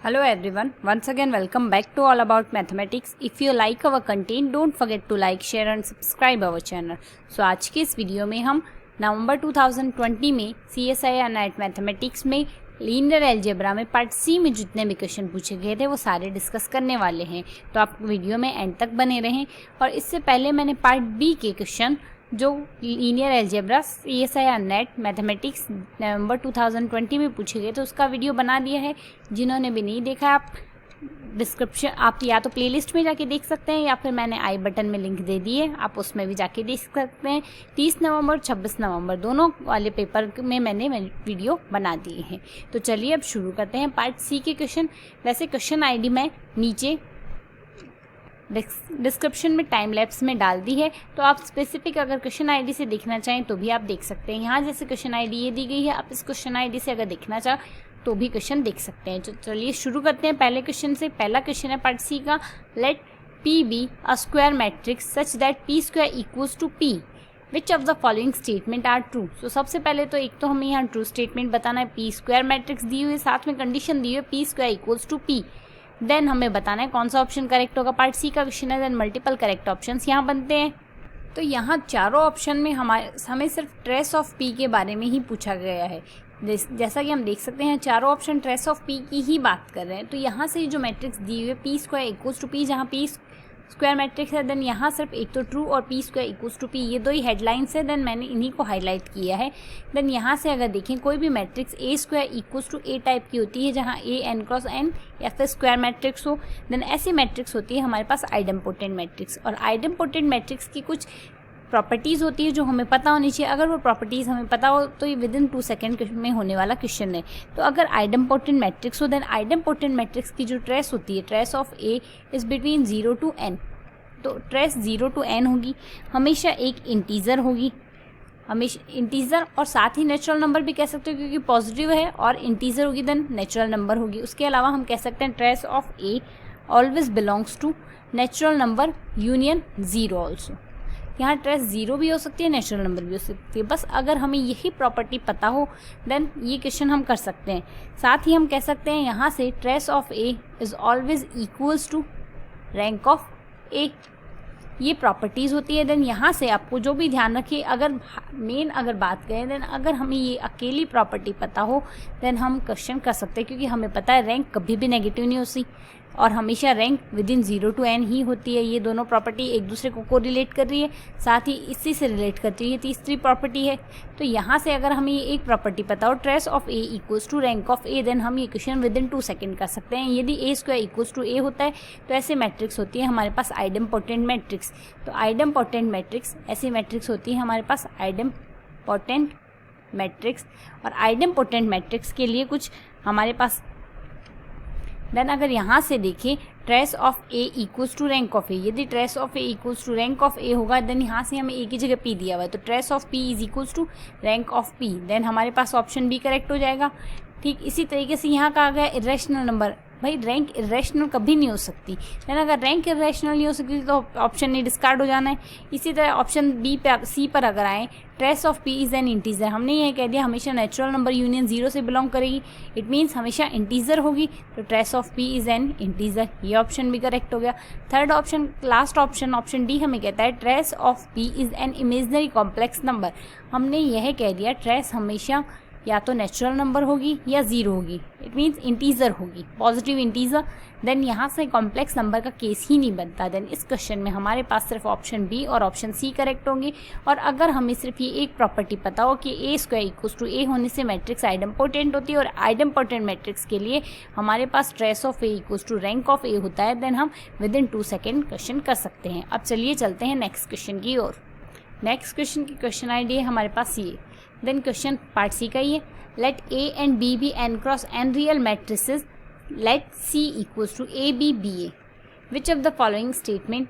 Hello everyone, once again welcome back to All About Mathematics. If you like our content, don't forget to like, share and subscribe our channel. So आज के इस video में हम नवंबर 2020 में CSIR NET mathematics में linear algebra में part सी में जितने भी क्वेश्चन पूछे गए थे वो सारे डिस्कस करने वाले हैं। तो आप वीडियो में एंड तक बने रहें। और इससे पहले मैंने पार्ट बी के क्वेश्चन जो linear algebra CSIR NET mathematics नवंबर 2020 में पूछे गए तो उसका वीडियो बना दिया है। जिन्होंने भी नहीं देखा आप डिस्क्रिप्शन आप या तो प्लेलिस्ट में जाके देख सकते हैं या फिर मैंने आई बटन में लिंक दे दी है, आप उसमें भी जाके देख सकते हैं। 30 नवंबर 26 नवंबर दोनों वाले पेपर में मैंने वीडियो बना दिए हैं। तो चलिए अब शुरू करते हैं पार्ट सी के क्वेश्चन। वैसे क्वेश्चन आईडी मैं नीचे डिस्क्रिप्शन में टाइम लैप्स में डाल दी है, तो आप स्पेसिफिक अगर क्वेश्चन आईडी से देखना चाहें तो भी आप देख सकते हैं। यहाँ जैसे क्वेश्चन आईडी ये दी गई है, आप इस क्वेश्चन आईडी से अगर देखना चाहें तो भी क्वेश्चन देख सकते हैं। तो चलिए शुरू करते हैं पहले क्वेश्चन से। पहला क्वेश्चन है पार्ट सी का, let P be a square matrix such that P square equals to P, which of the following statement are true. तो सबसे पहले तो एक तो हमें यहाँ ट्रू स्टेटमेंट बताना है। पी स्क्वायर मैट्रिक्स दी हुई है, साथ में कंडीशन दी हुई है P square equals to P. Then हमें बताना है कौन सा ऑप्शन करेक्ट होगा। पार्ट सी का क्वेश्चन है, देन मल्टीपल करेक्ट ऑप्शंस यहाँ बनते हैं। तो यहाँ चारों ऑप्शन में हमें सिर्फ ट्रेस ऑफ पी के बारे में ही पूछा गया है। जैसा कि हम देख सकते हैं चारों ऑप्शन ट्रेस ऑफ पी की ही बात कर रहे हैं। तो यहाँ से जो मैट्रिक्स दी हुई है P square equals to P, जहाँ पी स्क्वायर मैट्रिक्स है, देन यहाँ सिर्फ एक तो ट्रू और P square equals to P, ये दो ही हेडलाइंस है। देन मैंने इन्हीं को हाईलाइट किया है। देन यहाँ से अगर देखें कोई भी matrix A square equals to A type की होती है, जहाँ ए एन क्रॉस एन या फिर स्क्वायर मैट्रिक्स हो, देन ऐसी मैट्रिक्स होती है हमारे पास आइडेम्पोटेंट मैट्रिक्स। और आइडेम्पोटेंट मैट्रिक्स की कुछ प्रॉपर्टीज़ होती है जो हमें पता होनी चाहिए। अगर वो प्रॉपर्टीज़ हमें पता हो तो ये विदिन 2 सेकेंड में होने वाला क्वेश्चन है। तो अगर आइडेम्पोटेंट मैट्रिक्स हो, देन आइडेम्पोटेंट मैट्रिक्स की जो ट्रेस होती है, trace of A is between 0 to n। तो ट्रेस 0 to n होगी, हमेशा एक इंटीजर होगी, हमेशा इंटीजर और साथ ही नेचुरल नंबर भी कह सकते हो क्योंकि पॉजिटिव है और इंटीजर होगी देन नेचुरल नंबर होगी। उसके अलावा हम कह सकते हैं trace of A always belongs to natural number union 0 also. यहाँ ट्रेस 0 भी हो सकती है, नेचुरल नंबर भी हो सकती है। बस अगर हमें यही प्रॉपर्टी पता हो देन ये क्वेश्चन हम कर सकते हैं। साथ ही हम कह सकते हैं यहाँ से trace of A is always equals to rank of A, ये प्रॉपर्टीज़ होती है। देन यहाँ से आपको जो भी ध्यान रखिए, अगर बात करें देन अगर हमें ये अकेली प्रॉपर्टी पता हो देन हम क्वेश्चन कर सकते हैं, क्योंकि हमें पता है रैंक कभी भी नेगेटिव नहीं होती और हमेशा रैंक विदिन 0 to n ही होती है। ये दोनों प्रॉपर्टी एक दूसरे को रिलेट कर रही है, साथ ही इसी से रिलेट करती है, ये तीसरी प्रॉपर्टी है। तो यहाँ से अगर हमें ये एक प्रॉपर्टी पता हो trace of A equals to rank of A, then हम ये क्वेश्चन विदिन 2 सेकेंड कर सकते हैं। यदि ए स्क्वायर इक्वल्स टू ए होता है तो ऐसे मैट्रिक्स होती है हमारे पास आइडेम्पोटेंट मैट्रिक्स। तो आइडेम्पोटेंट मैट्रिक्स ऐसी मैट्रिक्स होती है हमारे पास आइडेम्पोटेंट मैट्रिक्स। और आइडेम्पोटेंट मैट्रिक्स के लिए कुछ हमारे पास देन अगर यहाँ से देखें trace of A equals to rank of A, यदि trace of A equals to rank of A होगा देन यहाँ से हमें ए की जगह पी दिया हुआ है, तो trace of P is equals to rank of P, then हमारे पास ऑप्शन बी करेक्ट हो जाएगा। ठीक इसी तरीके से यहाँ कहा गया इरेशनल नंबर, भाई रैंक इरेशनल कभी नहीं हो सकती, लेकिन अगर रैंक इरेशनल नहीं हो सकती तो ऑप्शन नहीं डिस्कार्ड हो जाना है। इसी तरह ऑप्शन बी पे सी पर अगर आए trace of P is an integer, हमने ये कह दिया हमेशा नेचुरल नंबर यूनियन 0 से बिलोंग करेगी, इट मीन्स हमेशा इंटीजर होगी, तो trace of P is an integer, ये ऑप्शन भी करेक्ट हो गया। Third option last option D हमें कहता है trace of P is an imaginary complex number, हमने यह कह दिया ट्रेस हमेशा या तो नेचुरल नंबर होगी या 0 होगी, इट मीन्स इंटीजर होगी, पॉजिटिव इंटीजर। देन यहाँ से कॉम्प्लेक्स नंबर का केस ही नहीं बनता। देन इस क्वेश्चन में हमारे पास सिर्फ ऑप्शन बी और ऑप्शन सी करेक्ट होंगे। और अगर हमें सिर्फ ये एक प्रॉपर्टी पता हो कि ए स्क्वायर इक्वल्स टू ए होने से मैट्रिक्स आइडेम्पोटेंट होती है और आइडेम्पोटेंट मैट्रिक्स के लिए हमारे पास trace of A equals to rank of A होता है, देन हम विदिन 2 सेकेंड क्वेश्चन कर सकते हैं। अब चलिए चलते हैं नेक्स्ट क्वेश्चन की ओर। नेक्स्ट क्वेश्चन की क्वेश्चन आईडी है हमारे पास ये, देन क्वेश्चन पार्ट सी का ही है, let A and B be N cross n real matrices, let C equals to A B B A, which of the following statement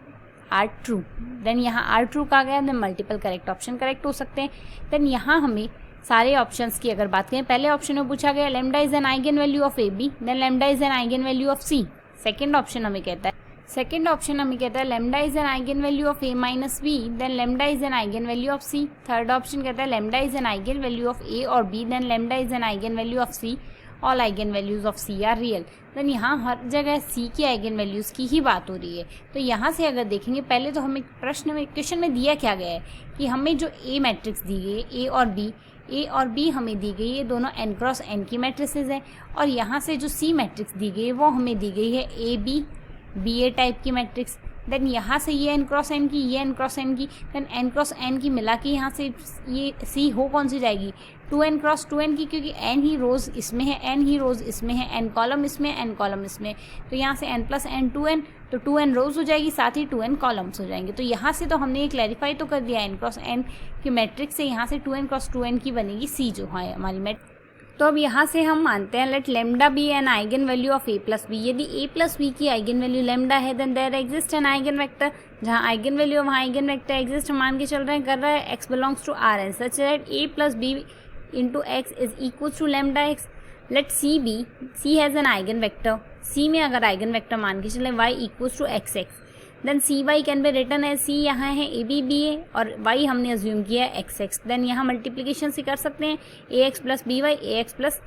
are true. Then यहाँ are true कहा गया, then multiple correct option correct हो सकते हैं। Then यहाँ हमें सारे options की अगर बात करें, पहले ऑप्शन में पूछा गया lambda is an eigen value of A B, then lambda is an eigen value of C. Second option हमें कहता है lambda is an eigen value of A minus B, then lambda is an eigen value of C. Third option कहता है lambda is an eigen value of A और B, then lambda is an eigen value of C. All eigen values of C are real. Then यहाँ हर जगह सी की eigen values की ही बात हो रही है। तो यहाँ से अगर देखेंगे, पहले तो हमें प्रश्न में क्वेश्चन में दिया क्या गया है कि हमें जो ए मैट्रिक्स दी गई है, ए और बी हमें दी गई है, दोनों n क्रॉस n की मैट्रिसेस हैं। और यहाँ से जो सी मैट्रिक्स दी गई है वो हमें दी गई है ए बी ए टाइप की मैट्रिक्स। देन यहाँ से ये n क्रॉस n की, ये n क्रॉस n की, देन n क्रॉस n की मिला के यहाँ से ये सी हो कौन सी जाएगी, 2n क्रॉस 2n की, क्योंकि n ही रोज़ इसमें है, n ही रोज़ इसमें है, n कॉलम इसमें है, n कॉलम इसमें, तो यहाँ से n प्लस n 2n, तो 2n रोज़ हो जाएगी, साथ ही 2n कॉलम्स हो जाएंगे। तो यहाँ से तो हमने ये क्लैरिफाई तो कर दिया n क्रॉस n की मैट्रिक्स से यहाँ से 2n क्रॉस 2n की बनेगी सी जो है हमारी मैट्रिक्स। तो अब यहाँ से हम मानते हैं let lambda be an eigen value of A plus B. यदि ए प्लस बी की आइगन वैल्यू लेमडा है then there exist an eigen vector. जहाँ आइगन वैल्यू वहाँ आइगन वेक्टर एग्जिस्ट मान के चल रहे हैं, कर रहा है x belongs to R N such that A plus B into x is equal to lambda x. Let C be, C has an eigen vector, सी में अगर आइगन वेक्टर मान के चले y equals to x x, then C y can be written है, C यहाँ है ए B B ए और Y हमने अज्यूम किया है एक्स एक्स। देन यहाँ मल्टीप्लिकेशन से कर सकते हैं A x plus B Y, A x plus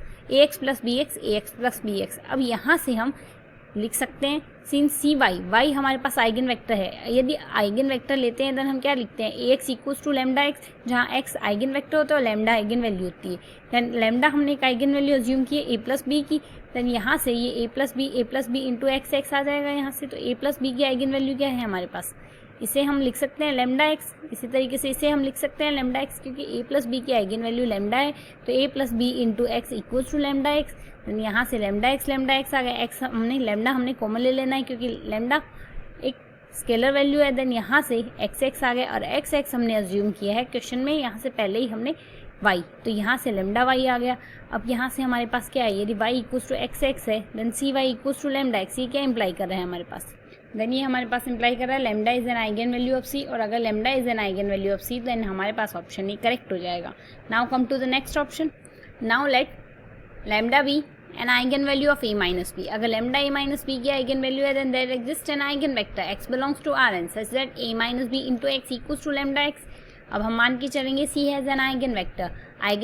B x, A x plus B x. अब यहाँ से हम लिख सकते हैं सिंस सी वाई हमारे पास आइगन वेक्टर है, यदि आइगन वेक्टर लेते हैं देन हम क्या लिखते हैं A x equals to lambda X, जहाँ एक्स आइगन वेक्टर होता है और लेमडा आइगन वैल्यू होती है। देन लेमडा हमने एक आइगन वैल्यू अज्यूम की है ए प्लस बी की, देन यहाँ से ये A plus B into X X आ जाएगा यहाँ से। तो ए प्लस बी की आइगन वैल्यू क्या है हमारे पास, इसे हम लिख सकते हैं लेमडा एक्स। इसी तरीके से इसे हम लिख सकते हैं लेमडा एक्स, क्योंकि ए प्लस बी की आइगन वैल्यू लेमडा है, तो A plus B into x equals to lambda X. Then यहाँ से लेमडा एक्स आ गया, एक्स लेमडा हमने कॉमन ले लेना है क्योंकि लेमडा एक स्केलर वैल्यू है। देन यहाँ से एक्स एक्स आ गया और एक्स एक्स हमने अज्यूम किया है क्वेश्चन में, यहाँ से पहले ही हमने y, तो यहाँ से लेमडा y आ गया। अब यहाँ से हमारे पास क्या है, यदि y equals to x X है then C Y equals to lambda X. ये क्या इंप्लाई कर रहा है हमारे पास, देन ये हमारे पास इंप्लाई कर रहा है lambda is an eigen value of C, और अगर lambda is an eigen value of C then हमारे पास ऑप्शन ये करेक्ट हो जाएगा। Now come to the next option. Now let lambda be an eigen value of A minus B. अगर lambda A minus B की eigen value है then there exist an eigen vector X belongs to R N such that A minus B into x equals to lambda x. अब हम मान के चलेंगे C has an eigen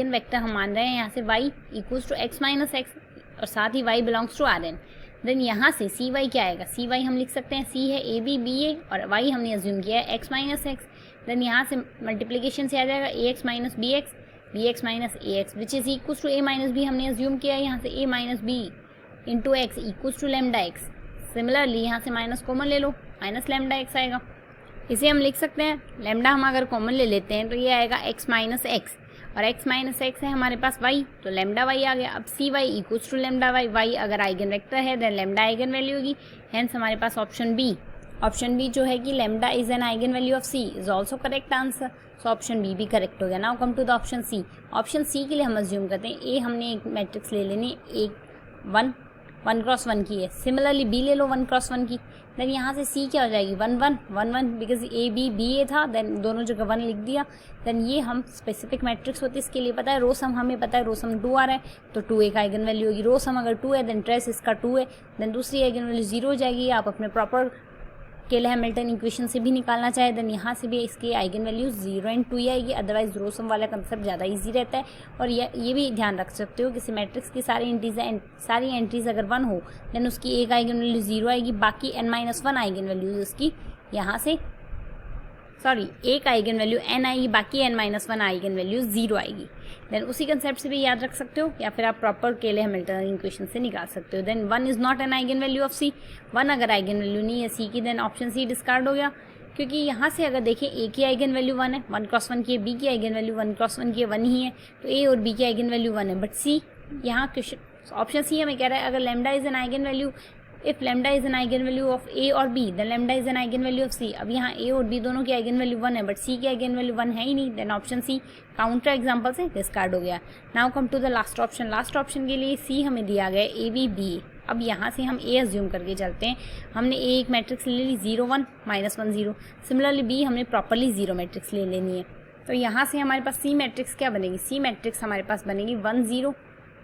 vector हम मान रहे हैं यहाँ से y equals to x minus x और साथ ही y belongs to R n. Then यहाँ से सी वाई क्या आएगा, सी वाई हम लिख सकते हैं सी है ए बी बी ए और y हमने अज्यूम किया है एक्स माइनस एक्स। देन यहाँ से मल्टीप्लिकेशन से आ जाएगा A X minus B X minus A X which is equals to A minus B हमने अज्यूम किया है यहाँ से A minus B into x equals to lambda X. Similarly यहाँ से माइनस कॉमन ले लो, माइनस लेमडा एक्स आएगा। इसे हम लिख सकते हैं लेमडा हम अगर कॉमन ले लेते हैं तो ये आएगा एक्स माइनस एक्स और एक्स माइनस एक्स है हमारे पास y, तो लेमडा y आ गया। अब C Y equals to lambda y अगर आइगन वेक्टर है देन लेमडा आइगन वैल्यू होगी, हेंस हमारे पास ऑप्शन बी जो है कि lambda is an eigen value of C is also correct answer. So option B भी करेक्ट हो गया। Now come to the option C. Option सी के लिए हम अज्यूम करते हैं ए हमने एक मैट्रिक्स ले लेनी, एक 1 क्रॉस 1 की है, सिमिलरली बी ले लो 1 क्रॉस 1 की। देन यहाँ से सी क्या हो जाएगी 1 1 बिकॉज ए बी ए था, देन दोनों जगह 1 लिख दिया। देन ये हम स्पेसिफिक मैट्रिक्स होती है, इसके लिए पता है रो सम हमें पता है, रो सम 2 आ रहा है तो 2 एक आइगन वैल्यू होगी। रो सम अगर 2 है देन ट्रेस इसका 2 है, देन दूसरी आइगन वैल्यू 0 हो जाएगी। आप अपने प्रॉपर केले हैमिल्टन इक्वेशन से भी निकालना चाहे देन यहाँ से भी इसकी आइगन वैल्यू 0 एंड 2 ही आएगी। अदरवाइज रो सम वाला कंसेप्ट ज़्यादा इजी रहता है। और ये भी ध्यान रख सकते हो किसी मैट्रिक्स की सारी एंट्रीज अगर 1 हो देन उसकी एक आइगन वैल्यू 0 आएगी, बाकी n-1 आइगन वैल्यूज उसकी यहाँ से एक आइगन वैल्यू n आएगी, बाकी n-1 आइगन वैल्यू 0 आएगी। देन उसी कंसेप्ट से भी याद रख सकते हो या फिर आप प्रॉपर केले हैमिल्टन इक्वेशन से निकाल सकते हो। Then 1 is not an eigen value of C, 1 अगर आइगन वैल्यू नहीं है सी की देन ऑप्शन सी डिस्कार्ड हो गया, क्योंकि यहाँ से अगर देखें ए की आइगन वैल्यू 1 है, 1 क्रॉस 1 की है, बी की आइगन वैल्यू 1 क्रॉस 1 की है 1 ही है, तो ए और बी की आइगन वैल्यू 1 है। बट सी यहाँ क्वेश्चन ऑप्शन सी हमें कह रहा है अगर lambda is an eigen value, if lambda is an eigen value of A और B then lambda is an eigen value of C. अब यहाँ ए और बी दोनों की आइगन वैल्यू 1 है बट सी की आइगन वैल्यू 1 है ही नहीं, then option C counter example से डिस्कार्ड हो गया। Now come to the last option. Last option के लिए सी हमें दिया गया ए बी बी। अब यहाँ से हम ए अज्यूम करके चलते हैं। हमने ए एक मैट्रिक्स ले ली 0 1 -1 0, सिमिलरली बी हमने प्रॉपरली 0 मैट्रिक्स ले लेनी है। तो यहाँ से हमारे पास सी मैट्रिक्स क्या बनेगी, सी मैट्रिक्स हमारे पास बनेगी 1 0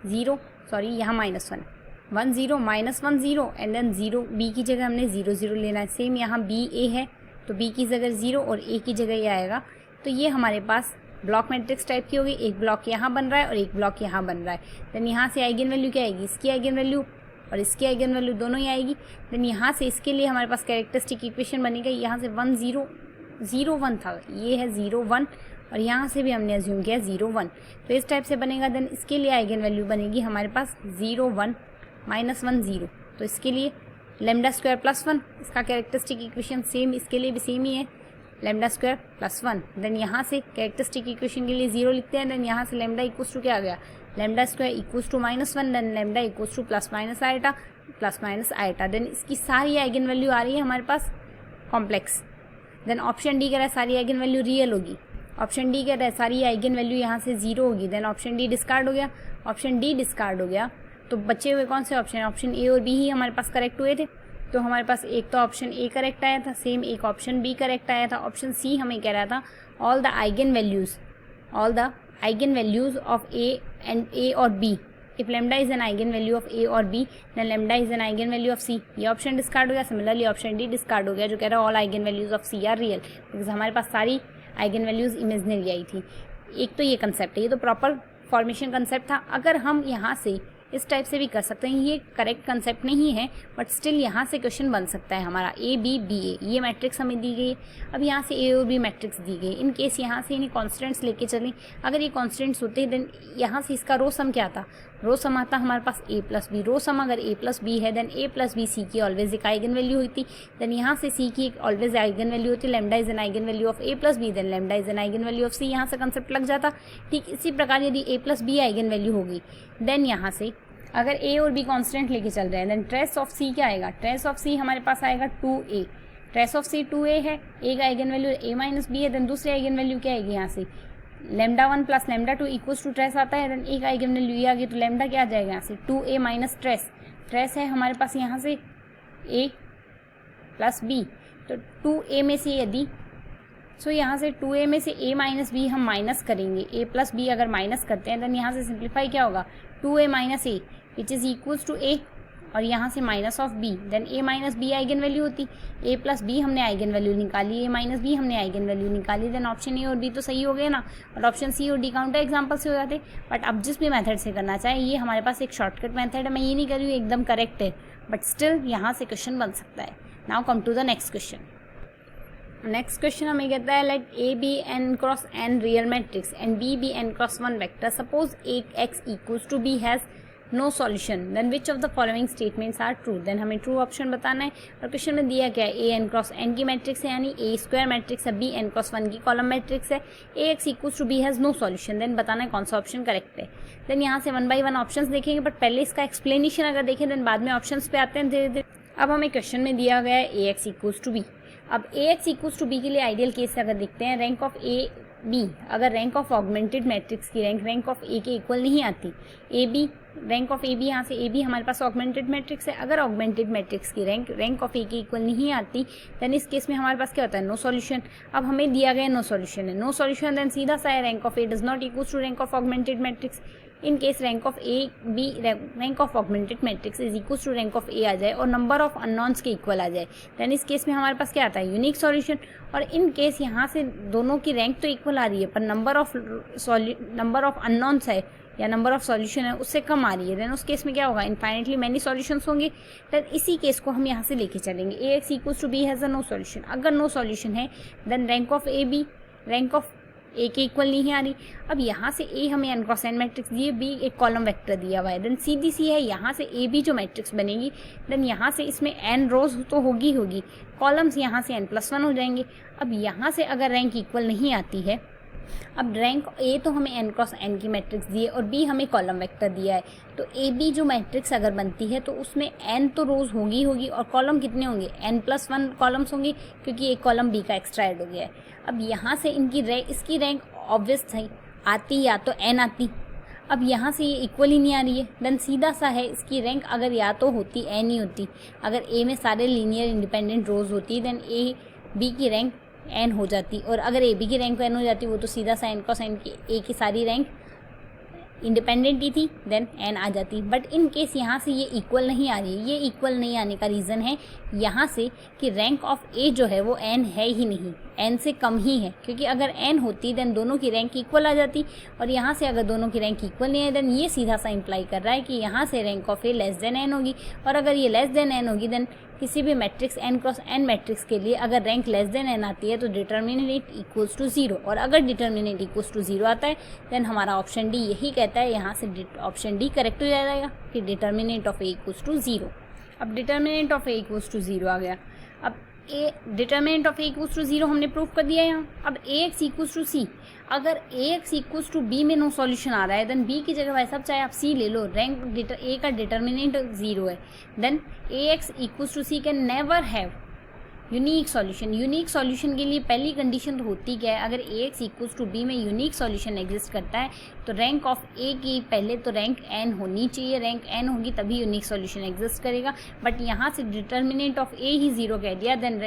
0 सॉरी यहाँ -1 1 0 -1 0 एंड देन 0 बी की जगह हमने 0 0 लेना है। सेम यहाँ बी ए है तो बी की जगह 0 और ए की जगह ये आएगा, तो ये हमारे पास ब्लॉक मैट्रिक्स टाइप की होगी, एक ब्लॉक यहाँ बन रहा है और एक ब्लॉक यहाँ बन रहा है। देन यहाँ से आइगन वैल्यू क्या आएगी, इसकी आइगन वैल्यू और इसकी आइगन वैल्यू दोनों ही आएगी। देन यहाँ से इसके लिए हमारे पास कैरेक्टरिस्टिक इक्वेशन बनेगा, यहाँ से 1 0 0 1 था, ये है 0 1 और यहाँ से भी हमने अज्यूम किया 0 1, तो इस टाइप से बनेगा। देन इसके लिए आइगन वैल्यू बनेगी हमारे पास 0 1 -1 0, तो इसके लिए लैम्डा स्क्वायर प्लस 1, इसका कैरेक्टरिस्टिक इक्वेशन सेम इसके लिए भी सेम ही है, लैम्डा स्क्वायर प्लस 1। देन यहाँ से कैरेक्टरिस्टिक इक्वेशन के लिए 0 लिखते हैं। देन यहाँ से लैम्डा इक्वल्स टू क्या आ गया, lambda square equals to -1, then lambda equals to plus minus iota. Then इसकी सारी आइगन वैल्यू आ रही है हमारे पास कॉम्प्लेक्स। देन ऑप्शन डी कह रहा है सारी आइगन वैल्यू रियल होगी, ऑप्शन डी कह रहा है सारी आइगन वैल्यू यहाँ से 0 होगी। देन ऑप्शन डी डिस्कार्ड हो गया, ऑप्शन डी डिस्कार्ड हो गया, तो बचे हुए कौन से ऑप्शन, ऑप्शन ए और बी ही हमारे पास करेक्ट हुए थे। तो हमारे पास एक तो ऑप्शन ए करेक्ट आया था, सेम एक ऑप्शन बी करेक्ट आया था। ऑप्शन सी हमें कह रहा था all the eigen values of A and A और B, if lambda is an eigen value of A और B then lambda is an eigen value of C, ये option discard हो गया। सिमिलरली ऑप्शन डी डिस्कार्ड हो गया जो कह रहा है all eigen values of C are real, because हमारे पास सारी आइगन वैल्यूज इमेजिनरी आई थी। एक तो ये कंसेप्ट है, ये तो प्रॉपर फॉर्मेशन कंसेप्ट था। अगर हम यहाँ से इस टाइप से भी कर सकते हैं, ये करेक्ट कंसेप्ट नहीं है बट स्टिल यहाँ से क्वेश्चन बन सकता है हमारा ए बी बी ए, ये मैट्रिक्स हमें दी गई है। अब यहाँ से ए और बी मैट्रिक्स दी गई, इन केस यहाँ से इन्हें कॉन्स्टेंट्स लेके चलें, अगर ये कॉन्स्टेंट्स होते हैं देन यहाँ से इसका रो सम क्या था, रो सम आता हमारे पास ए प्लस बी। रो सम अगर ए प्लस बी है देन ए प्लस बी सी की ऑलवेज एक आइगन वैल्यू होती, देन यहाँ से सी की एक ऑलवेज आइगन वैल्यू होती, lambda is an eigen value of A plus B then lambda is an eigen value of C, यहाँ से कंसेप्ट लग जाता। ठीक इसी प्रकार यदि A plus B eigen value होगी देन यहाँ से अगर ए और बी कांस्टेंट लेके चल रहे हैं देन ट्रेस ऑफ सी क्या आएगा, ट्रेस ऑफ सी हमारे पास आएगा 2a, trace of C 2a है, एक eigen value a minus B है, देन दूसरी आइगन वैल्यू क्या आएगी यहाँ से lambda 1 plus lambda 2 equals to trace आता है, देन एक आइगन वैल्यू ये आ गई तो लैम्डा क्या आ जाएगा यहाँ से 2a माइनस ट्रेस, ट्रेस है हमारे पास यहाँ से a प्लस b, तो 2a में से यदि यहाँ से 2a में से a माइनस बी हम माइनस करेंगे, a प्लस बी अगर माइनस करते हैं देन यहाँ से सिंप्लीफाई क्या होगा 2a minus a which is equals to a और यहाँ से minus of b, then a minus B eigen value होती, a प्लस बी हमने आइगन वैल्यू निकाली, a माइनस बी हमने आइगन वैल्यू निकाली, देन ऑप्शन ए और बी तो सही हो गए ना, और ऑप्शन सी और डी काउंटर एग्जाम्पल से हो जाते। बट अब जिस भी मेथड से करना चाहे, ये हमारे पास एक शॉर्टकट मेथड है, मैं ये नहीं कर रही हूँ एकदम करेक्ट है बट स्टिल यहाँ से क्वेश्चन बन सकता है। Now come to the next question. Next question हमें कहता है let A be N cross n real matrix and B be N cross one vector, suppose x equals to B has no solution, then which of the following statements are true. Then हमें true option बताना है और question में दिया क्या है, A n cross n की matrix है यानी ए स्क्वायर मैट्रिक्स है, बी एन क्रॉस वन की कॉलम मैट्रिक्स है, A x equals to B has no solution, then बताना है कौन सा ऑप्शन करेक्ट है। देन यहाँ से 1 बाई 1 ऑप्शंस देखेंगे बट पहले इसका एक्सप्लेनेशन अगर देखें देन बाद में ऑप्शंस पे आते हैं धीरे धीरे। अब हमें क्वेश्चन में दिया गया है A x equals to B, अब A x equals to B के लिए आइडियल केस से अगर देखते हैं रैंक ऑफ ए बी, अगर रैंक ऑफ ऑगमेंटेड मैट्रिक्स की रैंक ऑफ ए के इक्वल नहीं आती, A B rank of A B, यहाँ से ए बी हमारे पास ऑगमेंटेड मैट्रिक्स है, अगर ऑगमेंटेड मैट्रिक्स की रैंक ऑफ ए के इक्वल नहीं आती देन इस केस में हमारे पास क्या होता है नो सॉल्यूशन। अब हमें दिया गया नो सॉल्यूशन है, नो सॉल्यूशन देन सीधा सा है rank of A does not equals to rank of augmented matrix. In case rank of A B rank of augmented matrix is equals to rank of A आ जाए और number of unknowns के equal आ जाए then इस case में हमारे पास क्या आता है यूनिक सॉल्यूशन। और इन केस यहाँ से दोनों की रैंक तो इक्वल आ रही है पर नंबर ऑफ अननोन्स है या नंबर ऑफ सॉल्यूशन है उससे कम आ रही है, देन उस केस में क्या होगा इनफाइनेटली मैनी सॉल्यूशंस होंगे। देन इसी केस को हम यहाँ से लेके चलेंगे, A x equals to B has a no solution, अगर नो सॉल्यूशन है then rank of A B rank of A के इक्वल नहीं आ रही। अब यहाँ से ए हमें एन क्रॉस एन मैट्रिक्स दिए, बी एक कॉलम वेक्टर दिया हुआ है, देन सीधी सी है यहाँ से ए बी जो मैट्रिक्स बनेगी देन यहाँ से इसमें एन रोज तो होगी कॉलम्स यहाँ से n+1 हो जाएंगे। अब यहाँ से अगर रैंक इक्वल नहीं आती है, अब रैंक ए तो हमें n क्रॉस एन की मैट्रिक्स दी है और बी हमें कॉलम वेक्टर दिया है, तो ए बी जो मैट्रिक्स अगर बनती है तो उसमें n तो रोज होगी और कॉलम कितने होंगे n+1 कॉलम्स होंगे क्योंकि एक कॉलम बी का एक्स्ट्रा ऐड हो गया है। अब यहाँ से इसकी रैंक ऑब्वियस थी आती या तो n आती, अब यहाँ से ये इक्वल ही नहीं आ रही है देन सीधा सा है इसकी रैंक अगर या तो होती n ही होती, अगर ए में सारे लीनियर इंडिपेंडेंट रोज होती देन ए बी की रैंक n हो जाती, और अगर ए बी की रैंक n हो जाती वो तो सीधा सा n क्रॉस एन की ए की सारी रैंक इंडिपेंडेंट ही थी देन n आ जाती, बट इन केस यहाँ से ये इक्वल नहीं आ रही है। ये इक्वल नहीं आने का रीज़न है यहाँ से कि रैंक ऑफ a जो है वो n है ही नहीं, n से कम ही है, क्योंकि अगर n होती देन दोनों की रैंक इक्वल आ जाती, और यहाँ से अगर दोनों की रैंक इक्वल नहीं है देन ये सीधा सा इंप्लाई कर रहा है कि यहाँ से rank of a less than n होगी, और अगर ये लेस देन n होगी देन किसी भी matrix n cross n matrix के लिए अगर रैंक लेस देन n आती है तो डिटर्मिनेंट इक्वल्स टू 0, और अगर डिटर्मिनेंट इक्वल्स टू 0 आता है देन हमारा ऑप्शन डी यही कहता है, यहाँ से ऑप्शन डी करेक्ट हो जाएगा कि determinant of a equals to 0। अब determinant of a equals to 0 आ गया। अब determinant of a equals to 0 हमने प्रूव कर दिया यहाँ। अब ax इक्वल्स टू c, अगर ax इक्वल्स टू b में नो सॉल्यूशन आ रहा है देन b की जगह भाई साहब चाहे आप c ले लो, रैंक a का डिटर्मिनेंट 0 है, then ax equals to c can never have unique solution. Unique solution के लिए पहली कंडीशन तो होती क्या है, अगर ax इक्वल्स टू b में यूनिक सॉल्यूशन एग्जिस्ट करता है तो रैंक ऑफ a की पहले तो रैंक n होनी चाहिए, रैंक n होगी तभी यूनिक सॉल्यूशन एग्जिस्ट करेगा, बट यहाँ से डिटर्मिनेंट ऑफ a ही 0 कह दिया then